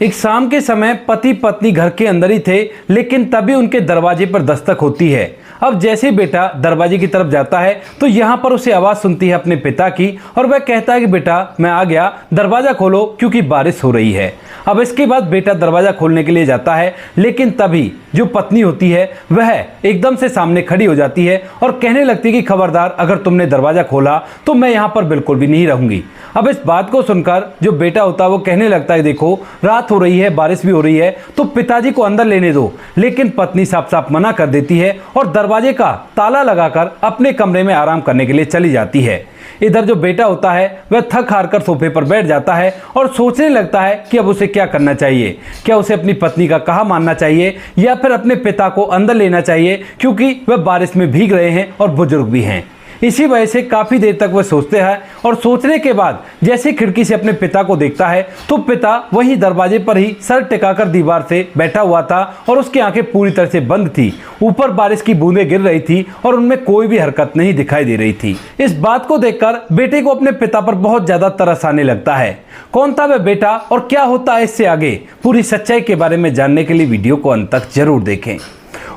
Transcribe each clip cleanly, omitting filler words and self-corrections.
एक शाम के समय पति पत्नी घर के अंदर ही थे, लेकिन तभी उनके दरवाजे पर दस्तक होती है। अब जैसे बेटा दरवाजे की तरफ जाता है तो यहाँ पर उसे आवाज़ सुनती है अपने पिता की, और वह कहता है कि बेटा मैं आ गया, दरवाज़ा खोलो क्योंकि बारिश हो रही है। अब इसके बाद बेटा दरवाज़ा खोलने के लिए जाता है, लेकिन तभी जो पत्नी होती है वह एकदम से सामने खड़ी हो जाती है और कहने लगती है कि खबरदार, अगर तुमने दरवाज़ा खोला तो मैं यहाँ पर बिल्कुल भी नहीं रहूँगी। अब इस बात को सुनकर जो बेटा होता है वो कहने लगता है देखो रात हो रही है, बारिश भी हो रही है, तो पिताजी को अंदर लेने दो। लेकिन पत्नी साफ साफ मना कर देती है और दरवाजे का ताला लगाकर अपने कमरे में आराम करने के लिए चली जाती है। इधर जो बेटा होता है वह थक हार कर सोफे पर बैठ जाता है और सोचने लगता है कि अब उसे क्या करना चाहिए। क्या उसे अपनी पत्नी का कहा मानना चाहिए या फिर अपने पिता को अंदर लेना चाहिए, क्योंकि वह बारिश में भीग रहे हैं और बुजुर्ग भी हैं। इसी वजह से काफ़ी देर तक वह सोचते हैं और सोचने के बाद जैसे खिड़की से अपने पिता को देखता है तो पिता वही दरवाजे पर ही सर टिकाकर दीवार से बैठा हुआ था और उसकी आंखें पूरी तरह से बंद थी। ऊपर बारिश की बूंदें गिर रही थी और उनमें कोई भी हरकत नहीं दिखाई दे रही थी। इस बात को देखकर बेटे को अपने पिता पर बहुत ज़्यादा तरस आने लगता है। कौन था वह बेटा और क्या होता है इससे आगे, पूरी सच्चाई के बारे में जानने के लिए वीडियो को अंत तक जरूर देखें।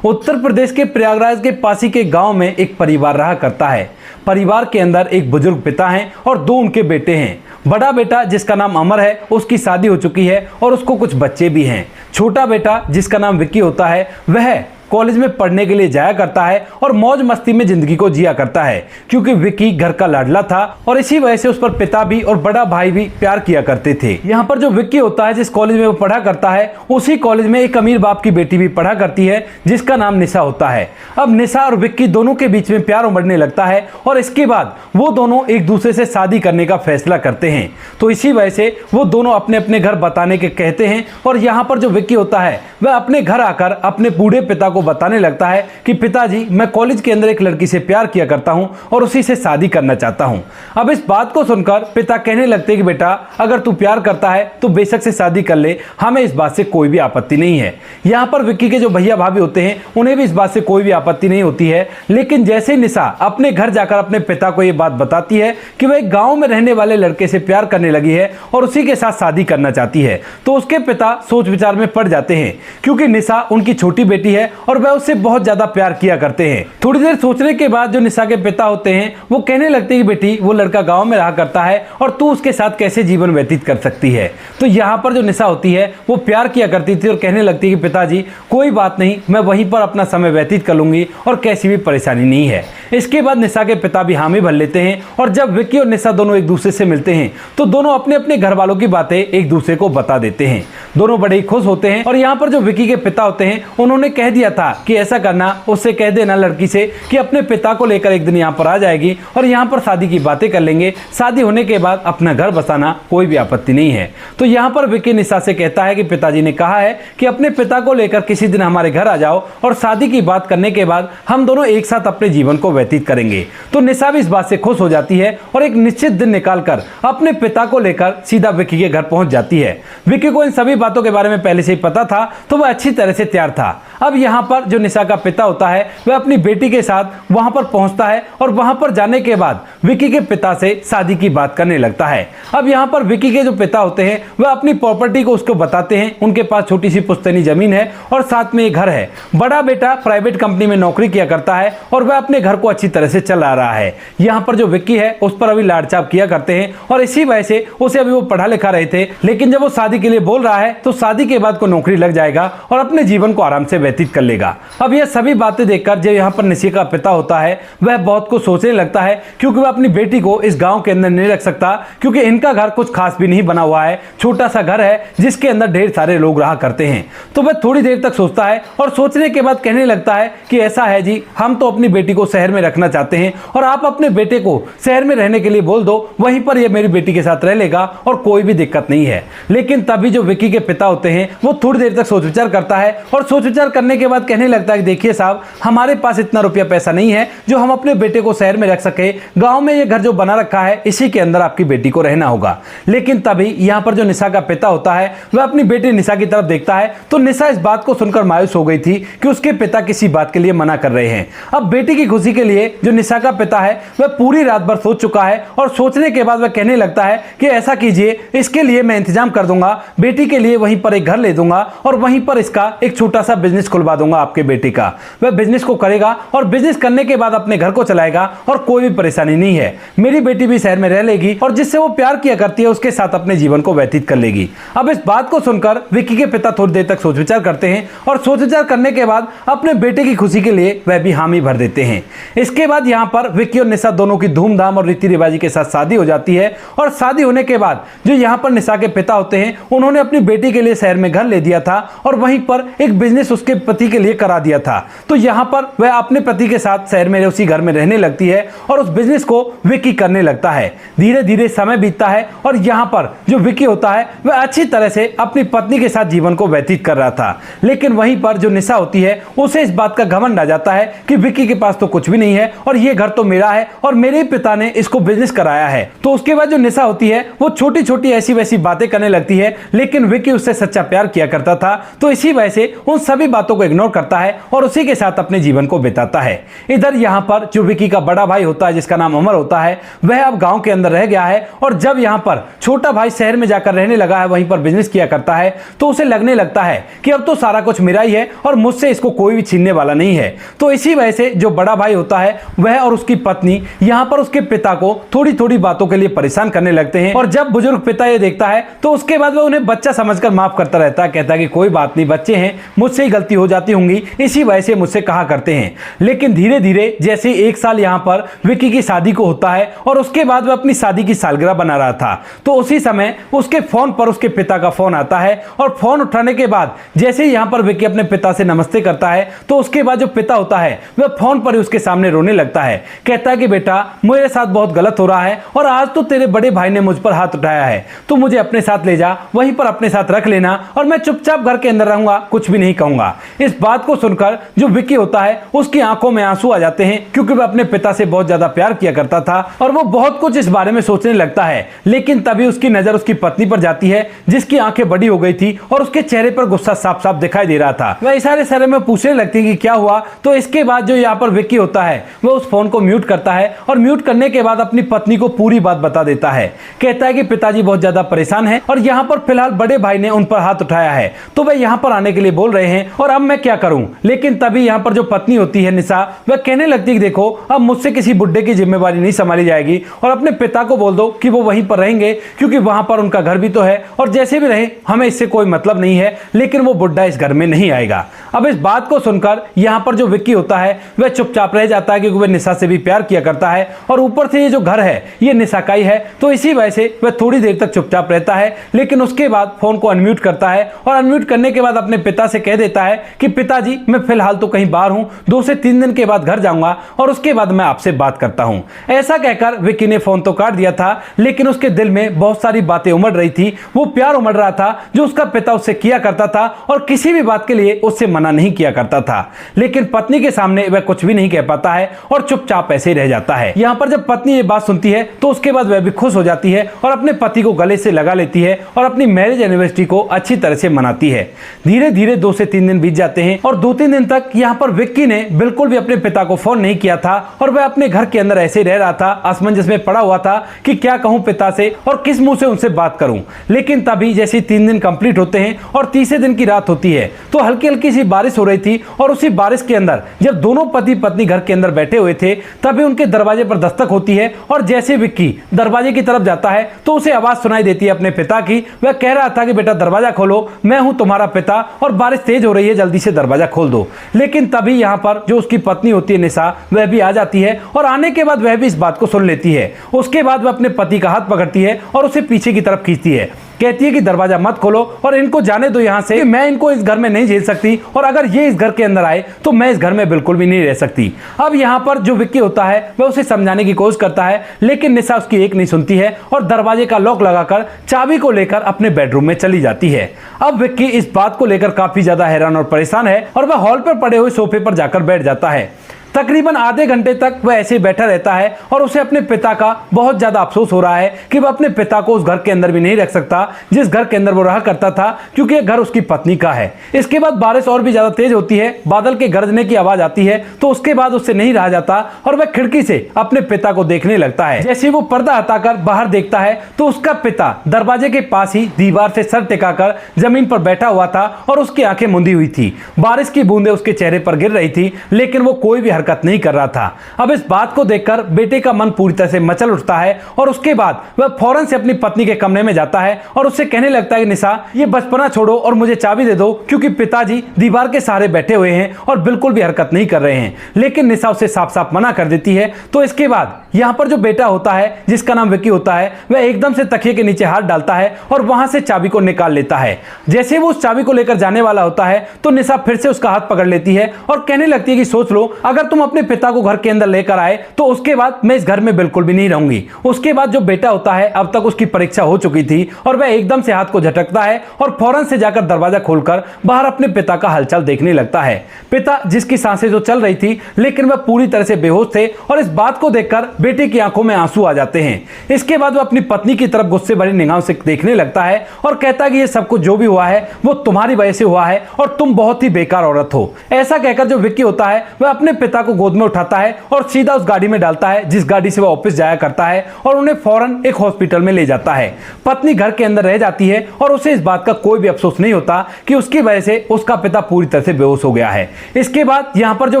उत्तर प्रदेश के प्रयागराज के पासी के गांव में एक परिवार रहा करता है। परिवार के अंदर एक बुजुर्ग पिता हैं और दो उनके बेटे हैं। बड़ा बेटा जिसका नाम अमर है, उसकी शादी हो चुकी है और उसको कुछ बच्चे भी हैं। छोटा बेटा जिसका नाम विक्की होता है वह कॉलेज में पढ़ने के लिए जाया करता है और मौज मस्ती में जिंदगी को जिया करता है, क्योंकि विक्की घर का लाडला था और इसी वजह से उस पर पिता भी और बड़ा भाई भी प्यार किया करते थे। यहाँ पर जो विक्की होता है जिस कॉलेज में वो पढ़ा करता है, उसी कॉलेज में एक अमीर बाप की बेटी भी पढ़ा करती है जिसका नाम निशा होता है। अब निशा और विक्की दोनों के बीच में प्यार उमड़ने लगता है और इसके बाद वो दोनों एक दूसरे से शादी करने का फैसला करते हैं। तो इसी वजह से वो दोनों अपने अपने घर बताने के कहते हैं और यहाँ पर जो विक्की होता है वह अपने घर आकर अपने बूढ़े पिता को बताने लगता है कि पिताजी मैं कॉलेज के अंदर एक लड़की से प्यार किया करता हूं और उसी से शादी करना चाहता हूं। अब इस बात को सुनकर पिता कहने लगते हैं कि बेटा अगर तू प्यार करता है तो बेशक से शादी कर ले, हमें इस बात से कोई भी आपत्ति नहीं है। यहाँ पर विक्की के जो भैया भाभी होते हैं उन्हें भी इस बात से कोई भी आपत्ति नहीं होती है। लेकिन जैसे निशा अपने घर जाकर अपने पिता को यह बात बताती है कि वह एक गाँव में रहने वाले लड़के से प्यार करने लगी है और उसी के साथ शादी करना चाहती है, तो उसके पिता सोच विचार में पड़ जाते हैं, क्योंकि निशा उनकी छोटी बेटी है और वह उससे बहुत ज्यादा प्यार किया करते हैं। थोड़ी देर सोचने के बाद जो निशा के पिता होते हैं वो कहने लगते हैं कि बेटी वो लड़का गांव में रहा करता है और तू उसके साथ कैसे जीवन व्यतीत कर सकती है। तो यहाँ पर जो निशा होती है वो प्यार किया करती थी और कहने लगती है कि पिताजी कोई बात नहीं, मैं वहीं पर अपना समय व्यतीत कर लूंगी और कैसी भी परेशानी नहीं है। इसके बाद निशा के पिता भी हामी भर लेते हैं और जब विक्की और निशा दोनों एक दूसरे से मिलते हैं तो दोनों अपने अपने घर वालों की बातें एक दूसरे को बता देते हैं। दोनों बड़े ही खुश होते हैं और यहाँ पर जो विक्की के पिता होते हैं उन्होंने कह दिया था कि ऐसा करना, उससे कह देना लड़की से कि अपने पिता को लेकर एक दिन यहाँ पर आ जाएगी और यहाँ पर शादी की बातें कर लेंगे, शादी होने के बाद अपना घर बसाना, कोई भी आपत्ति नहीं है। तो यहाँ पर विक्की निशा से कहता है कि पिताजी ने कहा है कि अपने पिता को लेकर किसी दिन हमारे घर आ जाओ और शादी की बात करने के बाद हम दोनों एक साथ अपने जीवन को व्यतीत करेंगे। तो निशा भी इस बात से खुश हो जाती है और एक निश्चित दिन निकालकर अपने पिता को लेकर सीधा विक्की के घर पहुंच जाती है। विक्की को इन सभी बातों के बारे में पहले से ही पता था, तो वह अच्छी तरह से तैयार था। अब यहाँ पर जो निशा का पिता होता है वह अपनी बेटी के साथ वहां पर पहुंचता है और वहां पर जाने के बाद विक्की के पिता से शादी की बात करने लगता है। अब यहाँ पर विक्की के जो पिता होते हैं वह अपनी प्रॉपर्टी को उसको बताते हैं। उनके पास छोटी सी पुश्तैनी जमीन है और साथ में एक घर है। बड़ा बेटा प्राइवेट कंपनी में नौकरी किया करता है और वह अपने घर को अच्छी तरह से चला रहा है। यहाँ पर जो विक्की है उस पर अभी लाड़चाप किया करते हैं और इसी वजह से उसे अभी वो पढ़ा लिखा रहे थे, लेकिन जब वो शादी के लिए बोल रहा है तो शादी के बाद को नौकरी लग जाएगा और अपने जीवन को आराम से व्यतीत कर लेगा। अब यह सभी बातें देखकर जो यहाँ पर निशा का पिता होता है वह बहुत कुछ सोचने लगता है, क्योंकि वह अपनी बेटी को इस गांव के अंदर नहीं रख सकता, क्योंकि इनका घर कुछ खास भी नहीं बना हुआ है, छोटा सा घर है जिसके अंदर ढेर सारे लोग रहा करते हैं। तो वह थोड़ी देर तक सोचता है और सोचने के बाद कहने लगता है कि ऐसा है जी, हम तो अपनी बेटी को शहर में रखना चाहते हैं और आप अपने बेटे को शहर में रहने के लिए बोल दो, वहीं पर यह मेरी बेटी के साथ रह लेगा और कोई भी दिक्कत नहीं है। लेकिन तभी जो विक्की के पिता होते हैं वो थोड़ी देर तक सोच विचार करता है और सोच विचार करने के बाद कहने लगता है कि देखिए साहब, हमारे पास इतना रुपया पैसा नहीं है जो हम अपने बेटे को शहर में रख सके। गांव में ये घर जो बना रखा है इसी के अंदर आपकी बेटी को रहना होगा। लेकिन तभी यहाँ पर जो निशा का पिता होता है वह अपनी बेटी निशा की तरफ देखता है तो निशा इस बात को सुनकर मायूस हो गई थी कि उसके पिता किसी बात के लिए मना कर रहे हैं। अब बेटी की खुशी के लिए जो निशा का पिता है वह पूरी रात भर सोच चुका है और सोचने के बाद वह कहने लगता है कि ऐसा कीजिए, इसके लिए मैं इंतजाम कर दूंगा, बेटी के लिए वहीं पर एक घर ले दूंगा और वहीं पर इसका एक छोटा सा बिजनेस खुलवा दूंगा आपके बेटी का। वह बिजनेस को करेगा और बिजनेस करने के बाद अपने घर को चलाएगा और कोई भी परेशानी नहीं है। मेरी बेटी भी शहर में रह लेगी और जिससे वो प्यार किया करती है उसके साथ अपने जीवन को व्यतीत कर लेगी। अब इस बात को सुनकर विक्की के पिता थोड़ी देर तक सोच विचार करते हैं और सोच विचार करने के बाद अपने बेटे की खुशी के लिए वह भी हामी भर देते हैं। इसके बाद यहाँ पर विक्की और निशा दोनों की धूमधाम और रीति रिवाजी के साथ शादी हो जाती है और शादी होने के बाद जो यहाँ पर निशा के पिता होते हैं उन्होंने अपनी बेटी के लिए शहर में घर ले दिया था और वहीं पर एक बिजनेस उसके पति के लिए करा दिया था। तो यहाँ पर वह अपने पति के साथ शहर में उसी घर में रहने लगती है और उस बिजनेस को विक्की करने लगता है। धीरे धीरे समय बीतता है और यहाँ पर जो विक्की होता है वह अच्छी तरह से अपनी पत्नी के साथ जीवन को व्यतीत कर रहा था। लेकिन वहीं पर जो निशा होती है उसे इस बात का घमंड आ जाता है कि विक्की के पास तो कुछ भी नहीं है और ये घर तो मेरा है और मेरे पिता ने इसको बिजनेस कराया है। तो उसके बाद जो निशा होती है वो छोटी छोटी ऐसी वैसी बातें करने लगती है, लेकिन विक्की उससे सच्चा प्यार किया करता था तो इसी वजह से उन सभी बातों को इग्नोर करता है और उसी के साथ अपने जीवन को बिताता है। इधर यहाँ पर जो विक्की का बड़ा भाई होता है जिसका नाम अमर होता है वह अब गांव के अंदर रह गया है और जब यहाँ पर छोटा भाई शहर में जाकर रहने लगा है, वहीं पर बिजनेस किया करता है, तो उसे लगने लगता है कि अब तो सारा कुछ मेरा ही है और मुझसे इसको कोई भी छीनने वाला नहीं है। तो इसी वजह से जो बड़ा भाई होता है वह और उसकी पत्नी यहाँ पर उसके पिता को थोड़ी थोड़ी बातों के लिए परेशान करने लगते हैं और जब बुजुर्ग पिता ये देखता है तो उसके बाद वह उन्हें बच्चा समझकर माफ करता रहता है, कहता है कि कोई बात नहीं, बच्चे हैं, मुझसे ही गलती हो जाती होंगी, इसी वजह से मुझसे कहा करते हैं। लेकिन धीरे धीरे जैसे एक साल यहाँ पर विक्की की शादी को होता है और उसके बाद वह अपनी शादी की सालगिरह बना रहा था, तो उसी समय उसके फोन पर उसके पिता का फोन आता है और फोन उठाने के बाद जैसे ही यहाँ पर विक्की अपने पिता से नमस्ते करता है तो उसके बाद जो पिता होता है वह फोन पर ही उसके सामने रोने लगता है। कहता है कि बेटा, मेरे साथ बहुत गलत हो रहा है और आज तो तेरे बड़े भाई ने मुझ पर हाथ उठाया है, तो मुझे अपने साथ ले जा, वहीं पर अपने साथ रख लेना और मैं चुपचाप घर के अंदर रहूंगा, कुछ भी नहीं कहूंगा। इस बात को सुनकर जो विक्की होता है उसकी आंखों में आंसू आ जाते हैं क्योंकि वह अपने पिता से बहुत ज्यादा प्यार किया करता था और वो बहुत कुछ इस बारे में सोचने लगता है। लेकिन तभी उसकी नजर उसकी पत्नी पर जाती है जिसकी आंखें बड़ी हो गई थी और उसके चेहरे पर गुस्सा साफ साफ दिखाई दे रहा था। वह इशारे सारे में पूछने लगती है कि क्या हुआ। तो इसके बाद जो यहाँ पर विक्की होता है वह उस फोन को म्यूट करता है और म्यूट करने के बाद अपनी पत्नी को पूरी बात बता देता है। कहता है कि पिताजी बहुत ज्यादा परेशान है और यहाँ पर फिलहाल बड़े भाई ने उन पर हाथ उठाया है, तो वह यहाँ पर आने के लिए बोल रहे हैं और अब मैं क्या करूं। लेकिन तभी यहाँ पर जो पत्नी होती है निशा, वह कहने लगती है देखो, अब मुझसे किसी बुड्ढे की जिम्मेवारी नहीं संभाली जाएगी और अपने पिता को बोल दो कि वो वहीं पर रहेंगे क्योंकि वहां पर उनका घर भी तो है और जैसे भी रहे हमें इससे कोई मतलब नहीं है, लेकिन वो बुड्ढा इस घर में नहीं आएगा। अब इस बात को सुनकर यहाँ पर जो विक्की होता है वह चुपचाप रह जाता है क्योंकि वह निशा से भी प्यार किया करता है और ऊपर से ये जो घर है ये निशा का ही है, तो इसी वजह से वह थोड़ी देर तक चुपचाप रहता है। लेकिन उसके बाद फोन को अनम्यूट करता है और अनम्यूट करने के बाद अपने पिता से कह देता है कि पिताजी, मैं फिलहाल तो कहीं बाहर हूं, 2 से 3 दिन के बाद घर जाऊंगा और उसके बाद मैं आपसे बात करता हूं। ऐसा कहकर विक्की ने फोन तो काट दिया था, लेकिन उसके दिल में बहुत सारी बातें उमड़ रही थी। वो प्यार उमड़ रहा था जो उसका पिता उससे किया करता था और किसी भी बात के लिए उससे मना नहीं किया करता था। लेकिन पत्नी के सामने वह कुछ भी नहीं कह पाता है और चुपचाप ऐसे ही रह जाता है। यहाँ पर जब पत्नी ये बात सुनती है तो उसके बाद वह भी खुश हो जाती है और अपने पति को गले से लगा लेती है और अपनी मैरिज एनिवर्सरी को अच्छी तरह से मनाती है। धीरे धीरे 2 से 3 दिन बीत जाते हैं और 2-3 दिन तक यहाँ पर विक्की ने बिल्कुल भी अपने पिता को फोन नहीं किया था और वह अपने घर के अंदर ऐसे ही रह रहा था, असमंजस में पड़ा हुआ था कि क्या कहूं पिता से और किस मुंह से उनसे बात करूं। लेकिन तभी जैसे 3 दिन कंप्लीट होते हैं और तीसरे दिन की रात होती है तो हल्की हल्की सी बारिश हो रही थी और उसी बारिश के अंदर जब दोनों पति पत्नी घर के अंदर बैठे हुए थे तभी उनके दरवाजे पर दस्तक होती है और जैसे विक्की दरवाजे की तरफ जाता है तो उसे आवाज सुनाई देती है अपने पिता की। वह कह रहा था कि बेटा दरवाजा खोलो, मैं हूं तुम्हारा पिता और बारिश तेज हो रही है, जल्दी से दरवाजा खोल दो। लेकिन तभी यहाँ पर जो उसकी पत्नी होती है निशा, वह भी आ जाती है और आने के बाद वह भी इस बात को सुन लेती है। उसके बाद वह अपने पति का हाथ पकड़ती है और उसे पीछे की तरफ खींचती है कहती है कि दरवाजा मत खोलो और इनको जाने दो यहाँ से, मैं इनको इस घर में नहीं झेल सकती और अगर ये इस घर के अंदर आए तो मैं इस घर में बिल्कुल भी नहीं रह सकती। अब यहाँ पर जो विक्की होता है वह उसे समझाने की कोशिश करता है, लेकिन निशा उसकी एक नहीं सुनती है और दरवाजे का लॉक लगाकर चाबी को लेकर अपने बेडरूम में चली जाती है। अब विक्की इस बात को लेकर काफी ज्यादा हैरान और परेशान है और वह हॉल पर पड़े हुए सोफे पर जाकर बैठ जाता है। तकरीबन आधे घंटे तक वह ऐसे ही बैठा रहता है और उसे अपने पिता का बहुत ज्यादा अफसोस हो रहा है कि वह अपने पिता को उस घर के अंदर भी नहीं रख सकता जिस घर के अंदर वो रहा करता था, क्योंकि यह घर उसकी पत्नी का है। इसके बाद बारिश और भी ज्यादा तेज होती है, बादल के गरजने की आवाज आती है, तो उसके बाद उससे नहीं रहा जाता और वह खिड़की से अपने पिता को देखने लगता है। जैसे वो पर्दा हटाकर बाहर देखता है तो उसका पिता दरवाजे के पास ही दीवार से सर टिकाकर जमीन पर बैठा हुआ था और उसकी आंखें मुंदी हुई थी। बारिश की बूंदें उसके चेहरे पर गिर रही थी, लेकिन वो कोई भी हरकत नहीं कर रहा था। अब इस बात को देखकर बेटे का मन पूरी तरह से मचल उठता है और उसके बाद वह फौरन से अपनी पत्नी के कमरे में जाता है और उससे कहने लगता है कि निशा, ये बचपना छोड़ो और मुझे चाबी दे दो, क्योंकि पिताजी दीवार के सहारे बैठे हुए हैं और बिल्कुल भी हरकत नहीं कर रहे हैं। लेकिन निशा उसे साफ साफ मना कर देती है। तो इसके बाद यहाँ पर जो बेटा होता है जिसका नाम विक्की होता है, वह एकदम से तकिए के नीचे हाथ डालता है और वहां से चाबी को निकाल लेता है। जैसे वो उस चाबी को लेकर जाने वाला होता है तो निशा फिर से उसका हाथ पकड़ लेती है और कहने लगती है कि सोच लो, अगर तुम अपने पिता को घर के अंदर लेकर आए तो उसके बाद मैं इस घर में बिल्कुल भी नहीं रहूंगी। उसके बाद जो बेटा होता है, अब तक उसकी परीक्षा हो चुकी थी और वह एकदम से हाथ को झटकता है और फौरन से जाकर दरवाजा खोलकर बाहर अपने पिता का हलचल देखने लगता है। पिता जिसकी सांसें जो चल रही थी, लेकिन वह पूरी तरह से बेहोश थे और इस बात को देखकर बेटे की आंखों में आंसू आ जाते हैं। इसके बाद वह अपनी पत्नी की तरफ गुस्से भरी निगाहों से देखने लगता है और कहता है कि यह सब कुछ जो भी हुआ है वो तुम्हारी वजह से हुआ है और तुम बहुत ही बेकार औरत हो। ऐसा कहकर जो विक्की होता है वह अपने पिता को गोद में उठाता है और सीधा उस गाड़ी में डालता है जिस गाड़ी से वह ऑफिस जाया करता है और उन्हें फौरन एक हॉस्पिटल में ले जाता है। पत्नी घर के अंदर रह जाती है और उसे इस बात का कोई भी अफसोस नहीं होता कि उसकी वजह से उसका पिता पूरी तरह से बेहोश हो गया है। इसके बाद यहाँ पर जो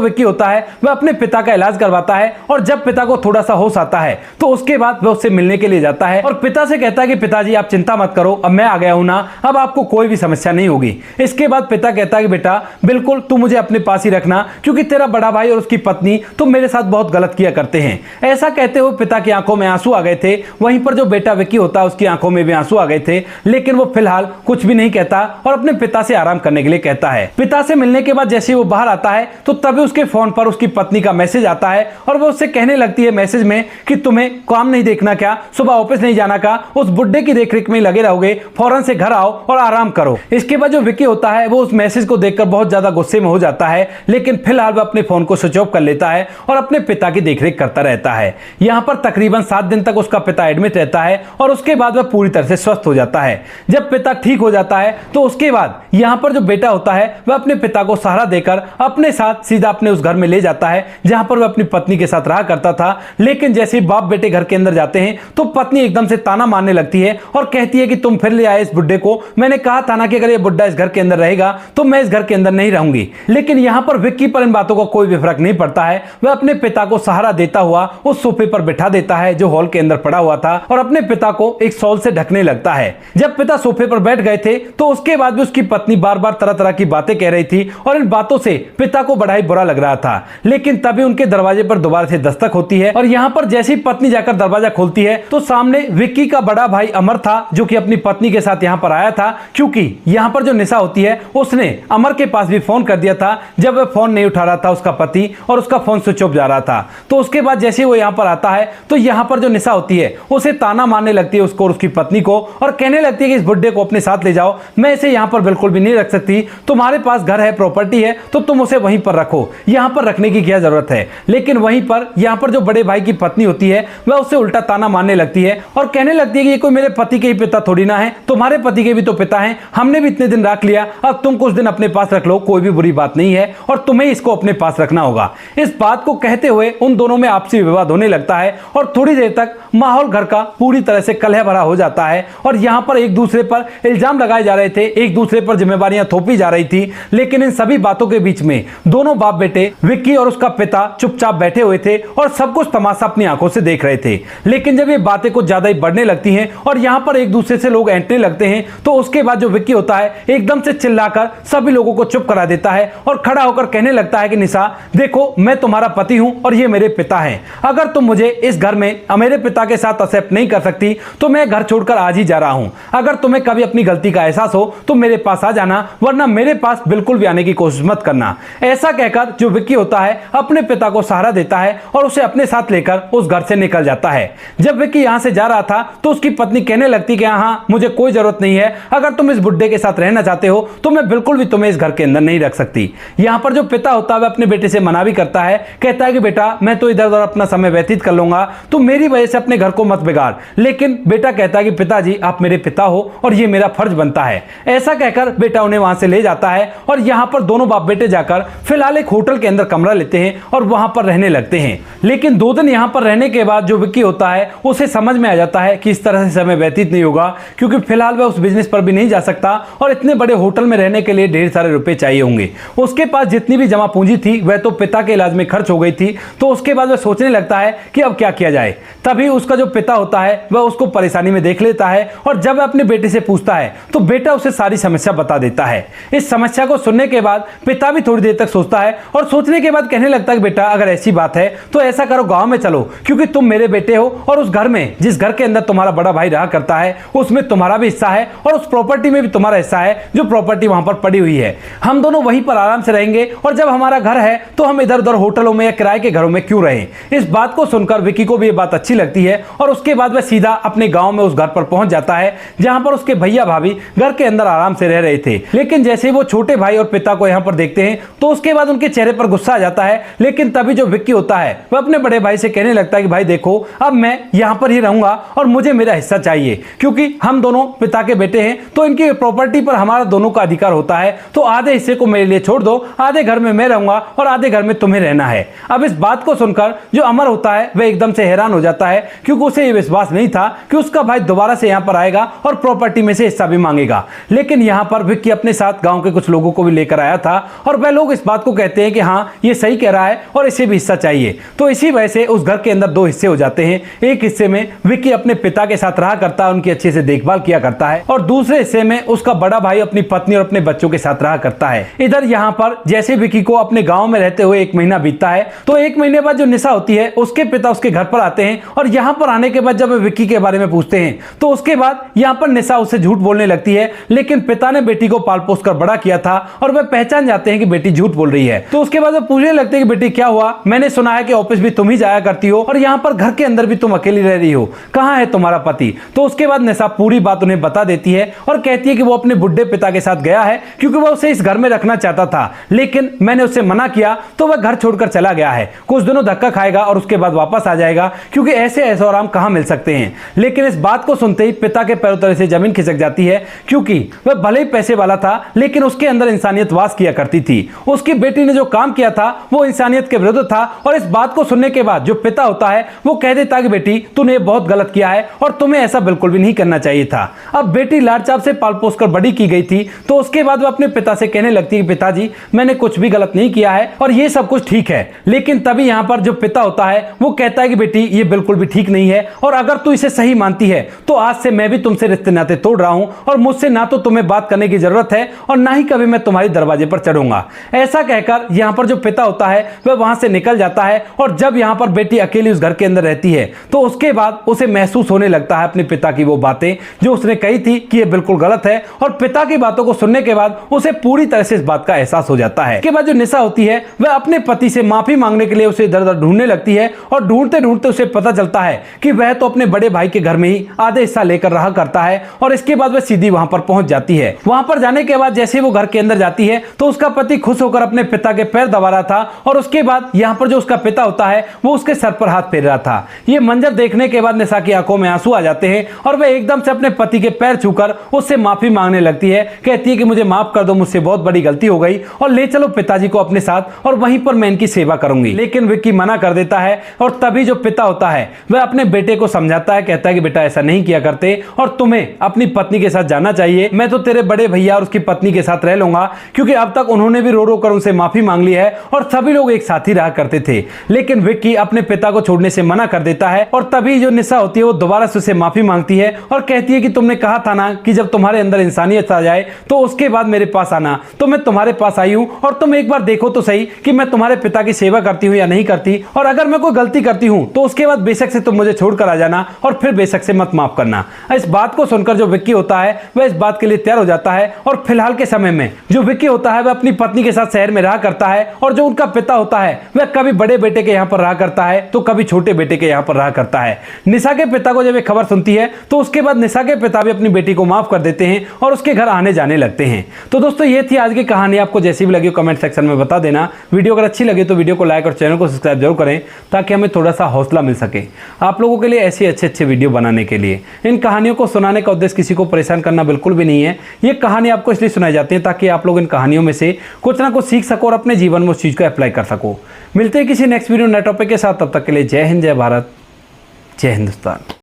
विक्की होता है वह अपने पिता का इलाज करवाता है और जब पिता को थोड़ा सा होश आता है तो उसके बाद वह उससे मिलने के लिए जाता है और पिता से कहता है कि पिताजी आप चिंता मत करो, अब मैं आ गया हूं ना, अब आपको कोई भी समस्या नहीं होगी। इसके बाद पिता कहता है कि बेटा बिल्कुल तू मुझे अपने पास ही रखना, क्योंकि तेरा बड़ा भाई और उसकी पत्नी तो मेरे साथ बहुत गलत किया करते हैं। ऐसा कहते हुए पिता की आंखों में आंसू आ गए थे। वहीं पर जो बेटा विक्की होता है उसकी आंखों में भी आंसू आ गए थे, लेकिन वो फिलहाल कुछ भी नहीं कहता और अपने पिता से आराम करने के लिए कहता है। पिता से मिलने के बाद जैसे वो बाहर आता है तो तभी उसके फोन पर उसकी पत्नी का मैसेज आता है और वो उससे कहने लगती है मैसेज में कि तुम्हें काम नहीं देखना क्या, सुबह ऑफिस नहीं जाना का, उस बुड्ढे की देखरेख में लगे रहोगे, फौरन से घर आओ और आराम करो। इसके बाद जो विक्की होता है वो उस मैसेज को देखकर बहुत ज्यादा गुस्से में हो जाता है, लेकिन फिलहाल वो अपने फोन को स्विच ऑफ कर लेता है और अपने पिता की देखरेख करता रहता है। यहाँ पर तकरीबन 7 दिन तक उसका पिता एडमिट रहता है और उसके बाद वह पूरी तरह से स्वस्थ हो जाता है। जब पिता ठीक हो जाता है तो उसके बाद यहाँ पर जो बेटा होता है वह अपने पिता को सहारा देकर अपने साथ सीधा अपने उस घर में ले जाता है जहां पर वह अपनी पत्नी के साथ रहा करता था। लेकिन जैसे ही बाप बेटे घर के अंदर जाते हैं तो पत्नी एकदम से ताना मारने लगती है और कहती है कि तुम फिर ले आए इस बुड्ढे को, मैंने कहा था ना कि अगर ये बुड्ढा इस घर के अंदर रहेगा तो मैं इस घर के अंदर नहीं रहूंगी। लेकिन यहाँ पर विक्की पर इन बातों का कोई भी फर्क नहीं पड़ता है। वह अपने पिता को सहारा देता हुआ उस सोफे पर बिठा देता है जो हॉल के अंदर पड़ा हुआ था और अपने पिता को एक शॉल से ढकने लगता है। जब पिता सोफे पर बैठ गए थे तो उसके बाद भी उसकी पत्नी बार बार तरह तरह की बातें कह रही थी और इन बातों से पिता को बड़ा ही बुरा लग रहा था। लेकिन तभी उनके दरवाजे पर दोबारा से दस्तक होती है और यहाँ पर जैसी पत्नी जाकर दरवाजा खोलती है तो सामने विक्की का बड़ा भाई अमर था जो कि अपनी पत्नी के साथ यहाँ पर आया था, क्योंकि यहाँ पर जो निशा होती है उसने अमर के पास भी फोन कर दिया था जब वह फोन नहीं उठा रहा था उसका पति और उसका फोन स्विच ऑफ जा रहा था। तो उसके बाद जैसे वो यहाँ पर आता है तो यहाँ पर जो निशा होती है उसे ताना मारने लगती है उसको और उसकी पत्नी को और कहने लगती है कि इस बुड्ढे को अपने साथ ले जाओ, मैं इसे यहाँ पर बिल्कुल भी नहीं रख सकती, तुम्हारे पास घर है, प्रॉपर्टी है, तो तुम उसे वहीं पर रखो, यहाँ पर रखने की क्या जरूरत है। लेकिन वहीं पर यहाँ पर जो बड़े भाई की पत्नी होती है वह उससे उल्टा ताना मारने लगती है और कहने लगती है कि ये कोई मेरे पति के ही पिता थोड़ी ना है, तुम्हारे पति के भी तो पिता हैं, हमने भी इतने दिन रख लिया, अब तुम कुछ दिन अपने पास रख लो, कोई भी बुरी बात नहीं है और तुम्हें इसको अपने पास रखना होगा। इस बात को कहते हुए उन दोनों में आपसी विवाद होने लगता है और थोड़ी देर तक माहौल घर का पूरी तरह से कलह भरा हो जाता है और यहाँ पर एक दूसरे पर इल्जाम लगाए जा रहे थे, एक दूसरे पर जिम्मेवारियां थोपी जा रही थी। लेकिन इन सभी बातों के बीच में दोनों बाप बेटे विक्की और उसका पिता चुपचाप बैठे हुए थे और सब कुछ तमाशा अपनी आंखों से देख रहे थे। लेकिन जब ये बातें कुछ ज्यादा ही बढ़ने लगती हैं और यहाँ पर एक दूसरे से लोग ऐंठने लगते हैं तो उसके बाद जो विक्की होता है एकदम से चिल्लाकर सभी लोगों को चुप करा देता है और खड़ा होकर कहने लगता है कि निशा देखो, देखो मैं तुम्हारा पति हूं और ये मेरे पिता हैं। अगर तुम मुझे इस घर में मेरे पिता के साथ एक्सेप्ट नहीं कर सकती तो मैं घर छोड़कर आज ही जा रहा हूं। अगर तुम्हें कभी अपनी गलती का एहसास हो तो मेरे पास आ जाना, वरना मेरे पास बिल्कुल भी आने की कोशिश मत करना। ऐसा कहकर जो विक्की होता है अपने पिता को सहारा देता है और उसे अपने साथ लेकर उस घर से निकल जाता है। जब विक्की यहां से जा रहा था तो उसकी पत्नी कहने लगती कि हाँ, मुझे कोई जरूरत नहीं है, अगर तुम इस बुड्ढे के साथ रहना चाहते हो तो मैं बिल्कुल भी तुम्हें इस घर के अंदर नहीं रख सकती। यहां पर जो पिता होता है वह अपने बेटे से मना भी करता है, कहता है कि बेटा मैं तो इधर उधर अपना समय व्यतीत कर लूंगा, तो मेरी वजह से अपने घर को मत बिगाड़। लेकिन बेटा कहता है कि पिताजी आप मेरे पिता हो और ये मेरा फर्ज बनता है। ऐसा कहकर बेटा उन्हें वहां से ले जाता है और यहां पर दोनों बाप बेटे जाकर फिलहाल एक होटल के अंदर कमरा लेते हैं और वहां पर रहने लगते हैं। लेकिन 2 दिन यहां पर रहने के बाद जो विक्की होता है उसे समझ में आ जाता है कि इस तरह से समय व्यतीत नहीं होगा, क्योंकि फिलहाल वह उस बिजनेस पर भी नहीं जा सकता और इतने बड़े होटल में रहने के लिए ढेर सारे रुपए चाहिए होंगे। उसके पास जितनी भी जमा पूंजी थी वह तो पिता के इलाज में खर्च हो गई थी, तो उसके बाद वह सोचने लगता है कि अब क्या किया जाए। तभी उसका जो पिता होता है वह उसको परेशानी में देख लेता है और जब वह अपने बेटे से पूछता है तो बेटा उसे सारी समस्या बता देता है। इस समस्या को सुनने के बाद पिता भी थोड़ी देर तक सोचता है और सोचने के बाद कहने लगता है कि बेटा अगर ऐसी बात है तो ऐसा करो, गांव में चलो, क्योंकि तुम मेरे बेटे हो और उस घर में, जिस घर के अंदर तुम्हारा बड़ा भाई रहा करता है, उसमें तुम्हारा भी हिस्सा है और उस प्रॉपर्टी में भी तुम्हारा हिस्सा है, जो प्रॉपर्टी वहां पर पड़ी हुई है। हम दोनों वहीं पर आराम से रहेंगे और जब हमारा घर है तो हम इधर उधर होटलों में या किराए के घरों में क्यों रहें। इस बात को सुनकर विक्की को भी ये बात अच्छी लगती है और उसके बाद वह सीधा अपने गांव में उस घर पर पहुंच जाता है जहां पर उसके भैया भाभी घर के अंदर आराम से रह रहे थे। लेकिन जैसे वो छोटे भाई और पिता को यहां पर देखते हैं तो उसके बाद उनके चेहरे पर गुस्सा आ जाता है। लेकिन तभी जो विक्की होता है वह अपने बड़े भाई से कहने लगता है कि भाई देखो, अब मैं यहां पर ही रहूंगा और मुझे मेरा हिस्सा चाहिए, क्योंकि हम दोनों पिता के बेटे हैं, तो इनकी प्रॉपर्टी पर हमारा दोनों का अधिकार होता है, तो आधे हिस्से को मेरे लिए छोड़ दो, आधे घर में मैं रहूंगा और आधे घर में तुम्हें रहना है। अब इस बात को सुनकर जो अमर होता है वह एकदम से हैरान हो जाता है, क्योंकि उसे यह विश्वास नहीं था कि उसका भाई दोबारा से यहां पर आएगा और प्रॉपर्टी में से हिस्सा भी मांगेगा। लेकिन यहां पर विक्की अपने साथ गांव के कुछ लोगों को भी लेकर आया था और वह लोग इस बात को कहते हैं कि हाँ, ये सही कह रहा है और इसे भी हिस्सा चाहिए। तो इसी वजह से उस घर के अंदर 2 हिस्से हो जाते हैं। एक हिस्से में विक्की अपने पिता के साथ रहा करता है, उनकी अच्छे से देखभाल किया करता है, और दूसरे हिस्से में उसका बड़ा भाई अपनी पत्नी और अपने बच्चों के साथ रहा करता है। इधर यहाँ पर जैसे विक्की को अपने गांव में रहते हुए 1 महीना बीतता है, तो 1 महीने बाद जो निशा होती है उसके पिता उसके घर पर आते हैं और यहाँ पर आने के बाद जब वे विक्की के बारे में पूछते हैं तो उसके बाद यहाँ पर निशा उससे झूठ बोलने लगती है। लेकिन पिता ने बेटी को पाल पोस कर बड़ा किया था और वह पहचान जाते हैं कि बेटी झूठ बोल रही है। तो उसके बाद वो पूछने लगते हैं कि बेटी क्या हुआ, मैंने सुना है कि ऑफिस भी तुम ही जाया करती हो और यहाँ पर घर के अंदर भी तुम अकेली रह रही हो, कहाँ है तुम्हारा पति। तो उसके बाद निशा पूरी बात उन्हें बता देती है और कहती है कि वो अपने बुढ़े पिता के साथ गया है क्योंकि वो उसे इस घर में रखना चाहता था, लेकिन मैंने उससे मना किया तो वह घर छोड़कर चला गया है। कुछ दिनों धक्का खाएगा और उसके बाद वापस आ जाएगा, क्योंकि ऐसे ऐशो आराम कहाँ मिल सकते हैं। लेकिन इस बात को सुनते ही पिता के पैरों तले से जमीन खिसक जाती है, क्योंकि वह भले ही पैसे वाला था लेकिन उसके अंदर इंसानियत वास किया करती थी। उसकी बेटी ने जो काम किया था वो इंसानियत के विरुद्ध था। और इस बात को सुनने के बाद जो पिता होता है वो कह देता कि बेटी तूने बहुत गलत किया है और तुम्हें ऐसा बिल्कुल भी नहीं करना चाहिए था। अब बेटी लाड चाप से पाल पोस कर बड़ी की गई थी, तो उसके बाद वो अपने पिता से कहने लगती है पिताजी मैंने कुछ भी गलत नहीं किया है और ये सब कुछ ठीक है। लेकिन तभी यहाँ पर जो पिता होता है वो कहता है कि बेटी ये बिल्कुल भी ठीक नहीं है और अगर तू इसे सही मानती है तो आज से मैं भी तुमसे रिश्ते नाते तोड़ रहा हूं और मुझसे ना तो तुम्हें बात करने की जरूरत है और ना ही कभी मैं तुम्हारे दरवाजे पर चढ़ूंगा। ऐसा कहकर यहाँ पर जो पिता होता है वह वहां से निकल जाता है और जब यहाँ पर बेटी अकेली उस घर के अंदर रहती है तो उसके बाद उसे महसूस होने लगता है अपने पिता की वो बातें जो उसने कही थी कि ये बिल्कुल गलत है। और पिता की बातों को सुनने के बाद उसे पूरी तरह से इस बात का एहसास हो जाता है। इसके बाद जो निशा होती है वह अपने पति से माफी मांगने के लिए उसे इधर उधर ढूंढने लगती है और ढूंढते ढूंढते उसे पता चलता है कि वह तो अपने बड़े भाई के घर में ही आधे हिस्सा लेकर रहा करता है। और इसके बाद वह सीधी वहां पर पहुंच जाती है। वहां पर जाने के बाद जैसे वो घर के अंदर जाती है तो उसका पति खुश होकर अपने पिता के पैर दबा रहा था और उसके बाद यहाँ पर जो उसका पिता होता है वो उसके सर पर हाथ फेर रहा था। ये मंजर देखने के बाद निशा की आंखों में आंसू आ जाते हैं और वह एकदम से अपने पति के पैर छूकर उससे माफी मांगने लगती है। कहती है कि मुझे माफ कर दो, मुझसे बहुत बड़ी गलती हो गई और ले चलो पिताजी को अपने साथ और वहीं पर मैं इनकी सेवा करूंगी। लेकिन विक्की मना कर देता है और तभी जो पिता होता है वह अपने बेटे को समझाता है, कहता है कि बेटा ऐसा नहीं किया करते और तुम्हें अपनी पत्नी के साथ जाना चाहिए। मैं तो तेरे बड़े भैया और उसकी पत्नी के साथ रह लूंगा, क्योंकि अब तक उन्होंने भी रो रो कर उनसे माफी मांग ली है और सभी लोग एक साथ ही रहा करते थे। लेकिन विक्की अपने पिता को छोड़ने से मना कर देता है और तभी जो निशा होती है वो दोबारा से उसे माफी मांगती है और कहती है कि तुमने कहा था ना कि जब तुम्हारे अंदर इंसानियत आ जाए तो उसके बाद मेरे पास आना, तो मैं तुम्हारे पास आई हूं और तुम एक बार देखो तो सही कि मैं तुम्हारे पिता की सेवा करती हूँ या नहीं करती, और अगर मैं कोई गलती करती हूँ तो उसके बाद बेशक से तुम मुझे छोड़कर आ जाना और फिर बेशक से मत माफ करना। इस बात को सुनकर जो विक्की होता है वह इस बात के लिए तैयार हो जाता है, और फिलहाल के समय में जो विक्की होता है वह अपनी पत्नी के साथ शहर में रहा करता है, और जो उनका पिता होता है वह कभी बड़े बेटे के यहाँ पर रहा करता है तो कभी छोटे बेटे के यहाँ पर रहा करता है। निशा के पिता को जब ये खबर सुनती है तो उसके बाद निशा के पिता भी अपनी बेटी को माफ कर देते हैं और उसके घर आने जाने लगते हैं। तो दोस्तों ये थी आज की कहानी। आपको जैसी भी लगी कमेंट सेक्शन में बता देना। वीडियो अगर अच्छी लगे तो वीडियो को लाइक और चैनल को सब्सक्राइब जरूर करें ताकि हमें थोड़ा सा हौसला मिल सके आप लोगों के लिए ऐसे अच्छे वीडियो बनाने के लिए। इन कहानियों को सुनाने का उद्देश्य किसी को परेशान करना बिल्कुल भी नहीं है। ये कहानी आपको इसलिए सुनाई जाती है ताकि आप लोग इन कहानियों में से कुछ ना कुछ सीख सको और अपने जीवन में उस चीज़ को अप्लाई कर सको। मिलते हैं किसी नेक्स्ट वीडियो नए टॉपिक के साथ। तब तक के लिए जय हिंद, जय भारत, जय हिंदुस्तान।